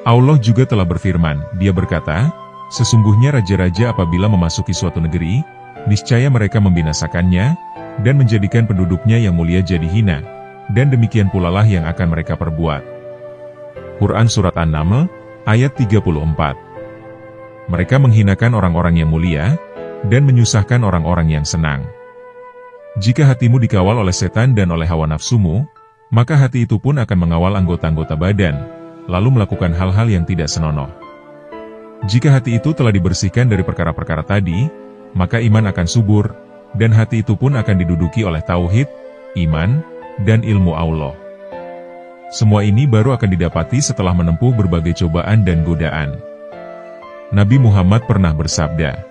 Allah juga telah berfirman, Dia berkata, "Sesungguhnya raja-raja apabila memasuki suatu negeri, niscaya mereka membinasakannya, dan menjadikan penduduknya yang mulia jadi hina, dan demikian pula lah yang akan mereka perbuat." Quran Surat An-Naml, ayat 34. Mereka menghinakan orang-orang yang mulia, dan menyusahkan orang-orang yang senang. Jika hatimu dikawal oleh setan dan oleh hawa nafsumu, maka hati itu pun akan mengawal anggota-anggota badan, lalu melakukan hal-hal yang tidak senonoh. Jika hati itu telah dibersihkan dari perkara-perkara tadi, maka iman akan subur, dan hati itu pun akan diduduki oleh tauhid, iman, dan ilmu Allah. Semua ini baru akan didapati setelah menempuh berbagai cobaan dan godaan. Nabi Muhammad pernah bersabda,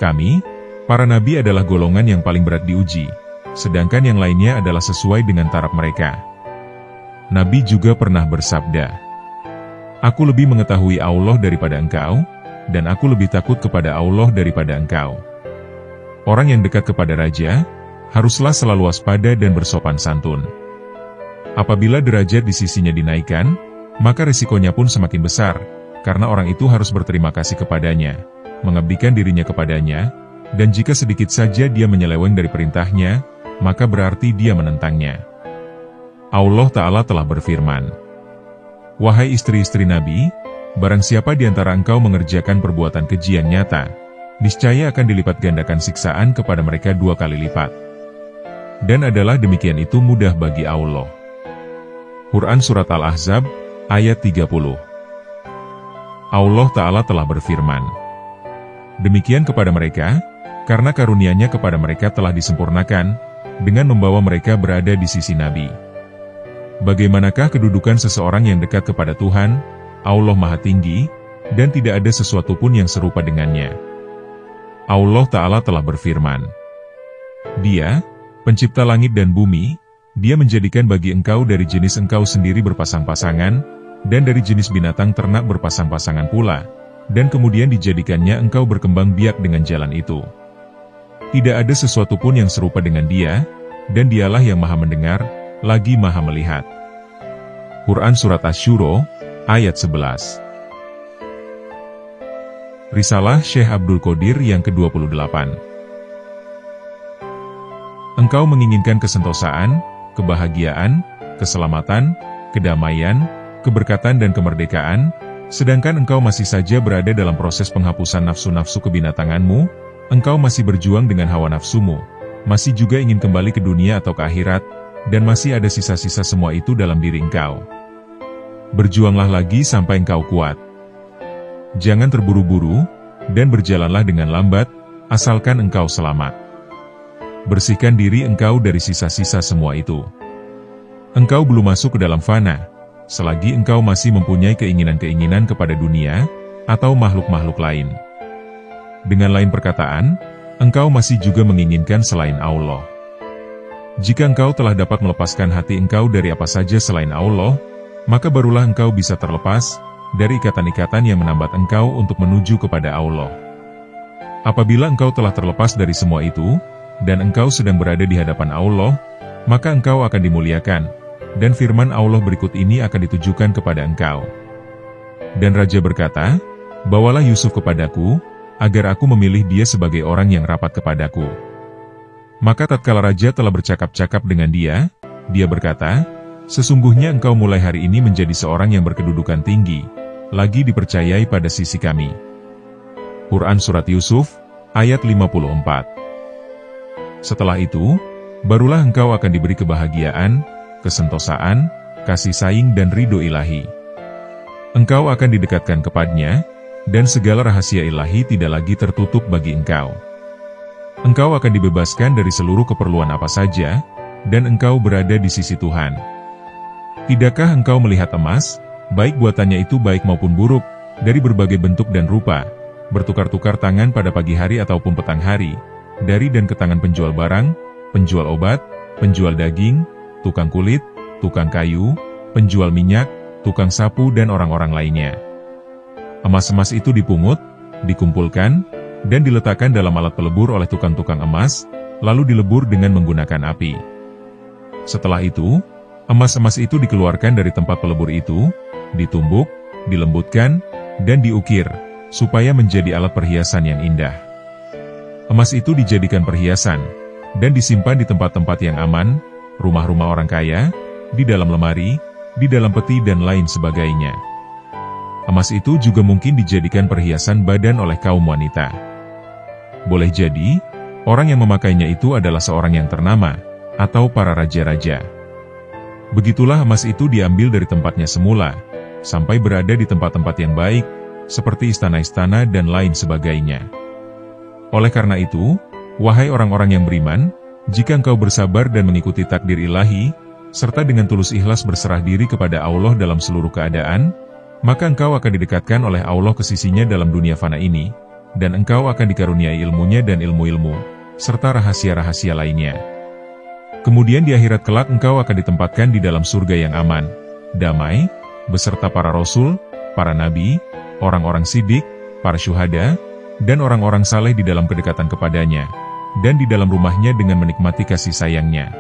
"Kami, para nabi adalah golongan yang paling berat diuji, sedangkan yang lainnya adalah sesuai dengan taraf mereka." Nabi juga pernah bersabda, "Aku lebih mengetahui Allah daripada engkau, dan aku lebih takut kepada Allah daripada engkau." Orang yang dekat kepada raja, haruslah selalu waspada dan bersopan santun. Apabila derajat di sisinya dinaikkan, maka risikonya pun semakin besar, karena orang itu harus berterima kasih kepadanya, mengabdikan dirinya kepadanya, dan jika sedikit saja dia menyeleweng dari perintahnya, maka berarti dia menentangnya. Allah Ta'ala telah berfirman, "Wahai istri-istri Nabi, barang siapa di antara engkau mengerjakan perbuatan keji yang nyata, niscaya akan dilipat gandakan siksaan kepada mereka 2 kali lipat. Dan adalah demikian itu mudah bagi Allah." Quran Surat Al-Ahzab, ayat 30. Allah Ta'ala telah berfirman, "Demikian kepada mereka, karena karunia-Nya kepada mereka telah disempurnakan, dengan membawa mereka berada di sisi Nabi. Bagaimanakah kedudukan seseorang yang dekat kepada Tuhan, Allah Maha Tinggi, dan tidak ada sesuatu pun yang serupa dengannya. Allah Ta'ala telah berfirman, Dia, pencipta langit dan bumi, Dia menjadikan bagi engkau dari jenis engkau sendiri berpasang-pasangan, dan dari jenis binatang ternak berpasang-pasangan pula, dan kemudian dijadikannya engkau berkembang biak dengan jalan itu. Tidak ada sesuatu pun yang serupa dengan Dia, dan Dialah yang Maha Mendengar, lagi Maha Melihat. Quran Surat Asy-Syura, ayat 11. Risalah Syekh Abdul Qadir yang ke-28. Engkau menginginkan kesentosaan, kebahagiaan, keselamatan, kedamaian, keberkatan dan kemerdekaan, sedangkan engkau masih saja berada dalam proses penghapusan nafsu-nafsu kebinatanganmu, engkau masih berjuang dengan hawa nafsumu, masih juga ingin kembali ke dunia atau ke akhirat, dan masih ada sisa-sisa semua itu dalam diri engkau. Berjuanglah lagi sampai engkau kuat. Jangan terburu-buru, dan berjalanlah dengan lambat, asalkan engkau selamat. Bersihkan diri engkau dari sisa-sisa semua itu. Engkau belum masuk ke dalam fana, selagi engkau masih mempunyai keinginan-keinginan kepada dunia, atau makhluk-makhluk lain. Dengan lain perkataan, engkau masih juga menginginkan selain Allah. Jika engkau telah dapat melepaskan hati engkau dari apa saja selain Allah, maka barulah engkau bisa terlepas dari ikatan-ikatan yang menambat engkau untuk menuju kepada Allah. Apabila engkau telah terlepas dari semua itu, dan engkau sedang berada di hadapan Allah, maka engkau akan dimuliakan, dan firman Allah berikut ini akan ditujukan kepada engkau. Dan Raja berkata, Bawalah Yusuf kepadaku, agar aku memilih dia sebagai orang yang rapat kepadaku. Maka tatkala Raja telah bercakap-cakap dengan dia, dia berkata, Sesungguhnya engkau mulai hari ini menjadi seorang yang berkedudukan tinggi, lagi dipercayai pada sisi kami. Quran Surat Yusuf, ayat 54. Setelah itu, barulah engkau akan diberi kebahagiaan, kesentosaan, kasih sayang dan ridho ilahi. Engkau akan didekatkan kepadanya, dan segala rahasia ilahi tidak lagi tertutup bagi engkau. Engkau akan dibebaskan dari seluruh keperluan apa saja, dan engkau berada di sisi Tuhan. Tidakkah engkau melihat emas, baik buatannya itu baik maupun buruk, dari berbagai bentuk dan rupa, bertukar-tukar tangan pada pagi hari ataupun petang hari, dari dan ke tangan penjual barang, penjual obat, penjual daging, tukang kulit, tukang kayu, penjual minyak, tukang sapu dan orang-orang lainnya. Emas-emas itu dipungut, dikumpulkan, dan diletakkan dalam alat pelebur oleh tukang-tukang emas, lalu dilebur dengan menggunakan api. Setelah itu, emas-emas itu dikeluarkan dari tempat pelebur itu, ditumbuk, dilembutkan, dan diukir, supaya menjadi alat perhiasan yang indah. Emas itu dijadikan perhiasan, dan disimpan di tempat-tempat yang aman, rumah-rumah orang kaya, di dalam lemari, di dalam peti dan lain sebagainya. Emas itu juga mungkin dijadikan perhiasan badan oleh kaum wanita. Boleh jadi, orang yang memakainya itu adalah seorang yang ternama, atau para raja-raja. Begitulah emas itu diambil dari tempatnya semula, sampai berada di tempat-tempat yang baik, seperti istana-istana dan lain sebagainya. Oleh karena itu, wahai orang-orang yang beriman, jika engkau bersabar dan mengikuti takdir ilahi, serta dengan tulus ikhlas berserah diri kepada Allah dalam seluruh keadaan, maka engkau akan didekatkan oleh Allah ke sisinya dalam dunia fana ini, dan engkau akan dikaruniai ilmunya dan ilmu-ilmu, serta rahasia-rahasia lainnya. Kemudian di akhirat kelak engkau akan ditempatkan di dalam surga yang aman, damai, beserta para rasul, para nabi, orang-orang siddiq, para syuhada, dan orang-orang saleh di dalam kedekatan kepadanya, dan di dalam rumahnya dengan menikmati kasih sayangnya.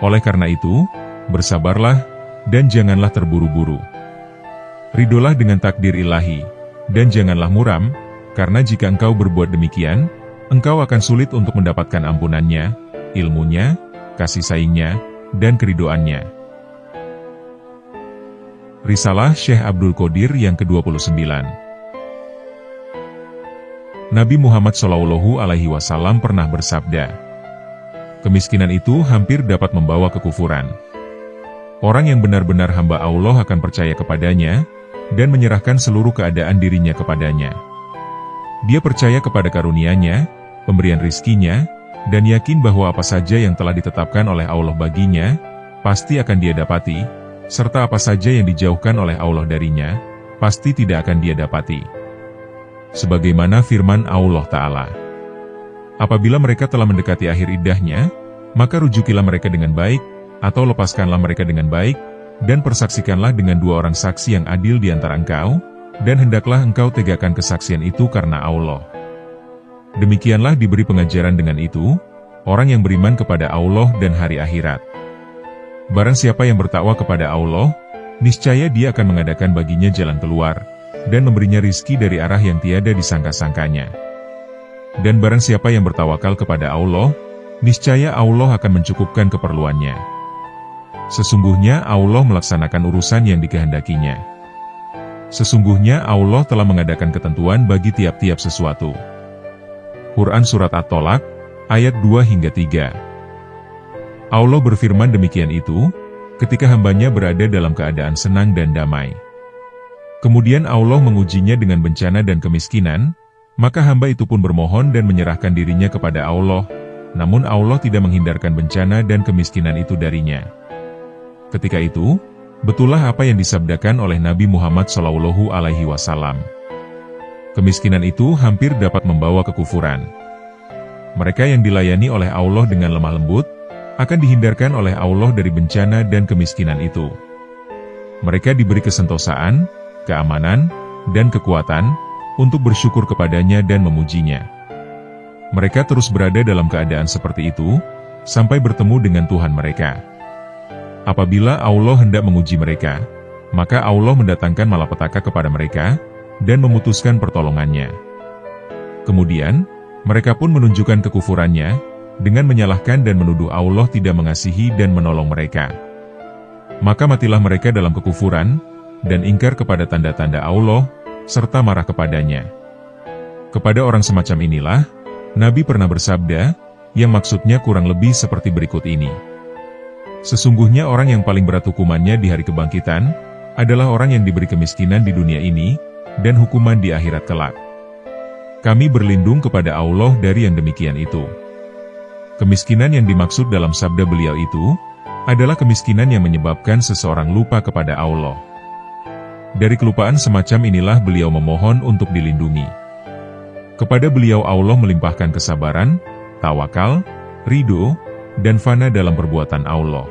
Oleh karena itu, bersabarlah, dan janganlah terburu-buru. Ridolah dengan takdir ilahi, dan janganlah muram, karena jika engkau berbuat demikian, engkau akan sulit untuk mendapatkan ampunannya, ilmunya, kasih sayangnya, dan keridoannya. Risalah Syekh Abdul Qadir yang ke-29. Nabi Muhammad SAW pernah bersabda, kemiskinan itu hampir dapat membawa kekufuran. Orang yang benar-benar hamba Allah akan percaya kepadanya, dan menyerahkan seluruh keadaan dirinya kepadanya. Dia percaya kepada karunia-Nya, pemberian rizkinya, dan yakin bahwa apa saja yang telah ditetapkan oleh Allah baginya, pasti akan dia dapati, serta apa saja yang dijauhkan oleh Allah darinya, pasti tidak akan dia dapati. Sebagaimana firman Allah Ta'ala, apabila mereka telah mendekati akhir iddahnya, maka rujukilah mereka dengan baik, atau lepaskanlah mereka dengan baik, dan persaksikanlah dengan 2 orang saksi yang adil di antara engkau, dan hendaklah engkau tegakkan kesaksian itu karena Allah. Demikianlah diberi pengajaran dengan itu, orang yang beriman kepada Allah dan hari akhirat. Barang siapa yang bertakwa kepada Allah, niscaya dia akan mengadakan baginya jalan keluar, dan memberinya rizki dari arah yang tiada disangka-sangkanya. Dan barang siapa yang bertawakal kepada Allah, niscaya Allah akan mencukupkan keperluannya. Sesungguhnya Allah melaksanakan urusan yang dikehendakinya. Sesungguhnya Allah telah mengadakan ketentuan bagi tiap-tiap sesuatu. Quran Surat At-Tolak, ayat 2-3. Allah berfirman demikian itu, ketika hambanya berada dalam keadaan senang dan damai. Kemudian Allah mengujinya dengan bencana dan kemiskinan, maka hamba itu pun bermohon dan menyerahkan dirinya kepada Allah, namun Allah tidak menghindarkan bencana dan kemiskinan itu darinya. Ketika itu, betullah apa yang disabdakan oleh Nabi Muhammad SAW. Kemiskinan itu hampir dapat membawa kekufuran. Mereka yang dilayani oleh Allah dengan lemah lembut, akan dihindarkan oleh Allah dari bencana dan kemiskinan itu. Mereka diberi kesentosaan, keamanan, dan kekuatan, untuk bersyukur kepadanya dan memujinya. Mereka terus berada dalam keadaan seperti itu, sampai bertemu dengan Tuhan mereka. Apabila Allah hendak menguji mereka, maka Allah mendatangkan malapetaka kepada mereka, dan memutuskan pertolongannya. Kemudian, mereka pun menunjukkan kekufurannya, dengan menyalahkan dan menuduh Allah tidak mengasihi dan menolong mereka. Maka matilah mereka dalam kekufuran, dan ingkar kepada tanda-tanda Allah, serta marah kepadanya. Kepada orang semacam inilah, Nabi pernah bersabda, yang maksudnya kurang lebih seperti berikut ini. Sesungguhnya orang yang paling berat hukumannya di hari kebangkitan, adalah orang yang diberi kemiskinan di dunia ini, dan hukuman di akhirat kelak. Kami berlindung kepada Allah dari yang demikian itu. Kemiskinan yang dimaksud dalam sabda beliau itu, adalah kemiskinan yang menyebabkan seseorang lupa kepada Allah. Dari kelupaan semacam inilah beliau memohon untuk dilindungi. Kepada beliau Allah melimpahkan kesabaran, tawakal, ridho, dan fana dalam perbuatan Allah.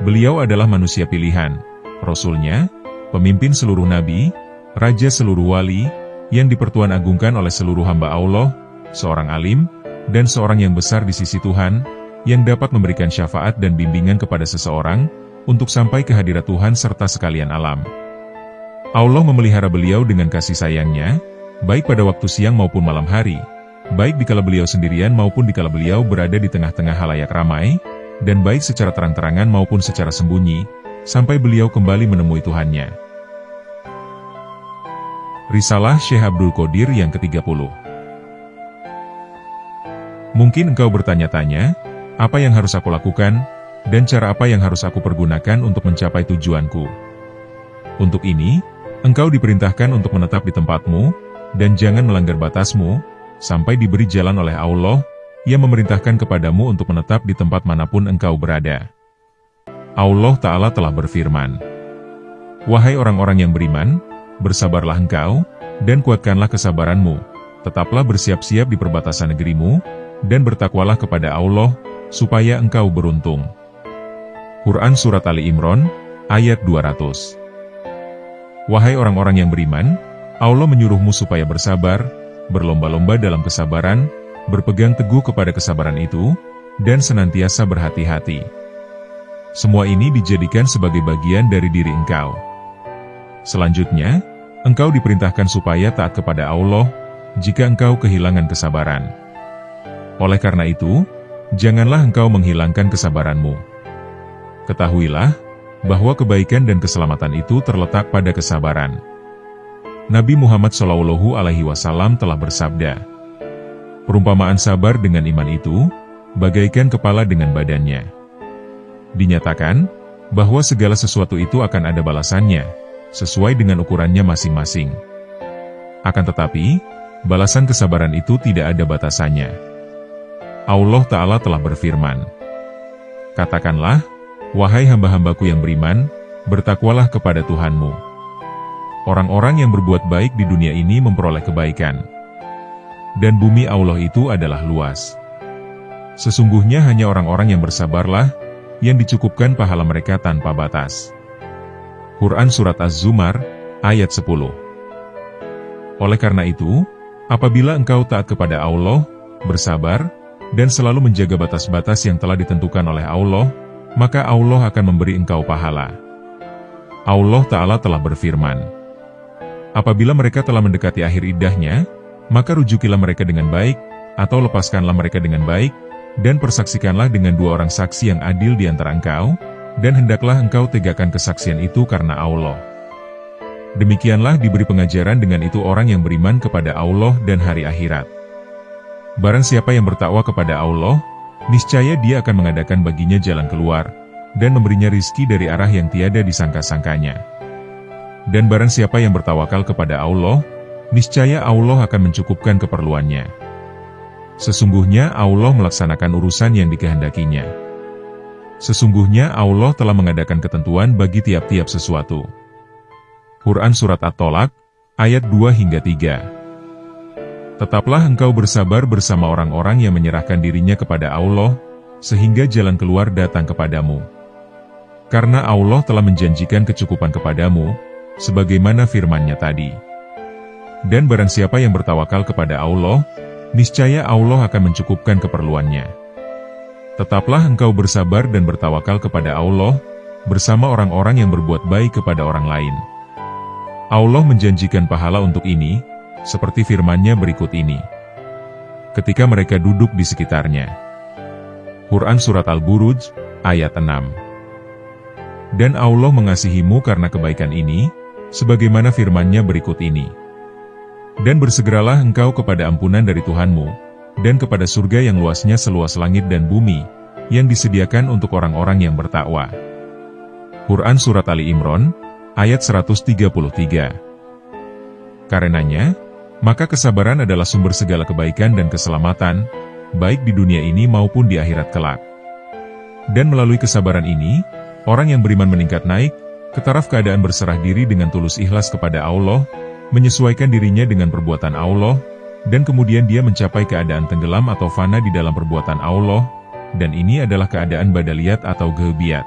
Beliau adalah manusia pilihan, Rasulnya, pemimpin seluruh nabi, Raja seluruh wali, yang dipertuan agungkan oleh seluruh hamba Allah, seorang alim, dan seorang yang besar di sisi Tuhan, yang dapat memberikan syafaat dan bimbingan kepada seseorang, untuk sampai ke hadirat Tuhan serta sekalian alam. Allah memelihara beliau dengan kasih sayangnya, baik pada waktu siang maupun malam hari, baik dikala beliau sendirian maupun dikala beliau berada di tengah-tengah halayak ramai, dan baik secara terang-terangan maupun secara sembunyi, sampai beliau kembali menemui Tuhannya. Risalah Syekh Abdul Qadir yang ke-30. Mungkin engkau bertanya-tanya, apa yang harus aku lakukan, dan cara apa yang harus aku pergunakan untuk mencapai tujuanku? Untuk ini, engkau diperintahkan untuk menetap di tempatmu, dan jangan melanggar batasmu, sampai diberi jalan oleh Allah, yang memerintahkan kepadamu untuk menetap di tempat manapun engkau berada. Allah Ta'ala telah berfirman, "Wahai orang-orang yang beriman, bersabarlah engkau, dan kuatkanlah kesabaranmu, tetaplah bersiap-siap di perbatasan negerimu, dan bertakwalah kepada Allah, supaya engkau beruntung." Quran Surat Ali Imran, ayat 200. Wahai orang-orang yang beriman, Allah menyuruhmu supaya bersabar, berlomba-lomba dalam kesabaran, berpegang teguh kepada kesabaran itu, dan senantiasa berhati-hati. Semua ini dijadikan sebagai bagian dari diri engkau. Selanjutnya, engkau diperintahkan supaya taat kepada Allah, jika engkau kehilangan kesabaran. Oleh karena itu, janganlah engkau menghilangkan kesabaranmu. Ketahuilah, bahwa kebaikan dan keselamatan itu terletak pada kesabaran. Nabi Muhammad SAW telah bersabda, "Perumpamaan sabar dengan iman itu, bagaikan kepala dengan badannya." Dinyatakan, bahwa segala sesuatu itu akan ada balasannya, sesuai dengan ukurannya masing-masing. Akan tetapi, balasan kesabaran itu tidak ada batasannya. Allah Ta'ala telah berfirman, "Katakanlah, wahai hamba-hambaku yang beriman, bertakwalah kepada Tuhanmu." Orang-orang yang berbuat baik di dunia ini memperoleh kebaikan. Dan bumi Allah itu adalah luas. Sesungguhnya hanya orang-orang yang bersabarlah, yang dicukupkan pahala mereka tanpa batas. Quran Surat Az-Zumar, ayat 10. Oleh karena itu, apabila engkau taat kepada Allah, bersabar, dan selalu menjaga batas-batas yang telah ditentukan oleh Allah, maka Allah akan memberi engkau pahala. Allah Ta'ala telah berfirman, "Apabila mereka telah mendekati akhir iddahnya, maka rujukilah mereka dengan baik, atau lepaskanlah mereka dengan baik, dan persaksikanlah dengan 2 orang saksi yang adil di antara engkau, dan hendaklah engkau tegakkan kesaksian itu karena Allah. Demikianlah diberi pengajaran dengan itu orang yang beriman kepada Allah dan hari akhirat. Barang siapa yang bertakwa kepada Allah, niscaya Dia akan mengadakan baginya jalan keluar, dan memberinya rizki dari arah yang tiada disangka-sangkanya. Dan barang siapa yang bertawakal kepada Allah, niscaya Allah akan mencukupkan keperluannya. Sesungguhnya Allah melaksanakan urusan yang dikehendakinya. Sesungguhnya Allah telah mengadakan ketentuan bagi tiap-tiap sesuatu." Quran Surat At-Tolak, ayat 2-3. Tetaplah engkau bersabar bersama orang-orang yang menyerahkan dirinya kepada Allah, sehingga jalan keluar datang kepadamu. Karena Allah telah menjanjikan kecukupan kepadamu, sebagaimana firman-Nya tadi. Dan barang siapa yang bertawakal kepada Allah, niscaya Allah akan mencukupkan keperluannya. Tetaplah engkau bersabar dan bertawakal kepada Allah, bersama orang-orang yang berbuat baik kepada orang lain. Allah menjanjikan pahala untuk ini, seperti firman-Nya berikut ini. Ketika mereka duduk di sekitarnya. Quran Surat Al-Buruj, ayat 6. Dan Allah mengasihimu karena kebaikan ini, sebagaimana firman-Nya berikut ini. Dan bersegeralah engkau kepada ampunan dari Tuhanmu, dan kepada surga yang luasnya seluas langit dan bumi, yang disediakan untuk orang-orang yang bertakwa. Quran Surat Ali Imran, ayat 133. Karenanya, maka kesabaran adalah sumber segala kebaikan dan keselamatan, baik di dunia ini maupun di akhirat kelak. Dan melalui kesabaran ini, orang yang beriman meningkat naik, ke taraf keadaan berserah diri dengan tulus ikhlas kepada Allah, menyesuaikan dirinya dengan perbuatan Allah, dan kemudian dia mencapai keadaan tenggelam atau fana di dalam perbuatan Allah, dan ini adalah keadaan badaliyat atau ghaibiat.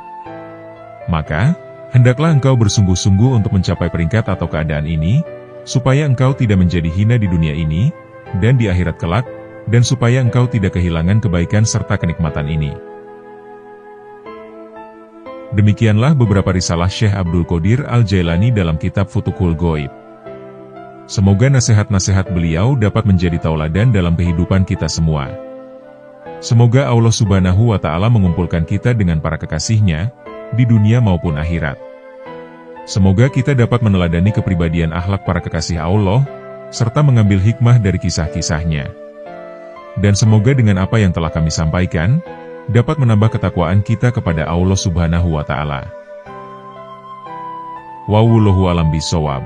Maka, hendaklah engkau bersungguh-sungguh untuk mencapai peringkat atau keadaan ini, supaya engkau tidak menjadi hina di dunia ini, dan di akhirat kelak, dan supaya engkau tidak kehilangan kebaikan serta kenikmatan ini. Demikianlah beberapa risalah Syekh Abdul Qadir Al-Jailani dalam kitab Futuhul Ghaib. Semoga nasihat-nasihat beliau dapat menjadi tauladan dalam kehidupan kita semua. Semoga Allah Subhanahu wa Ta'ala mengumpulkan kita dengan para kekasih-Nya, di dunia maupun akhirat. Semoga kita dapat meneladani kepribadian akhlak para kekasih Allah, serta mengambil hikmah dari kisah-kisahnya. Dan semoga dengan apa yang telah kami sampaikan, dapat menambah ketakwaan kita kepada Allah Subhanahu wa Ta'ala. Wallahu a'lam bishawab.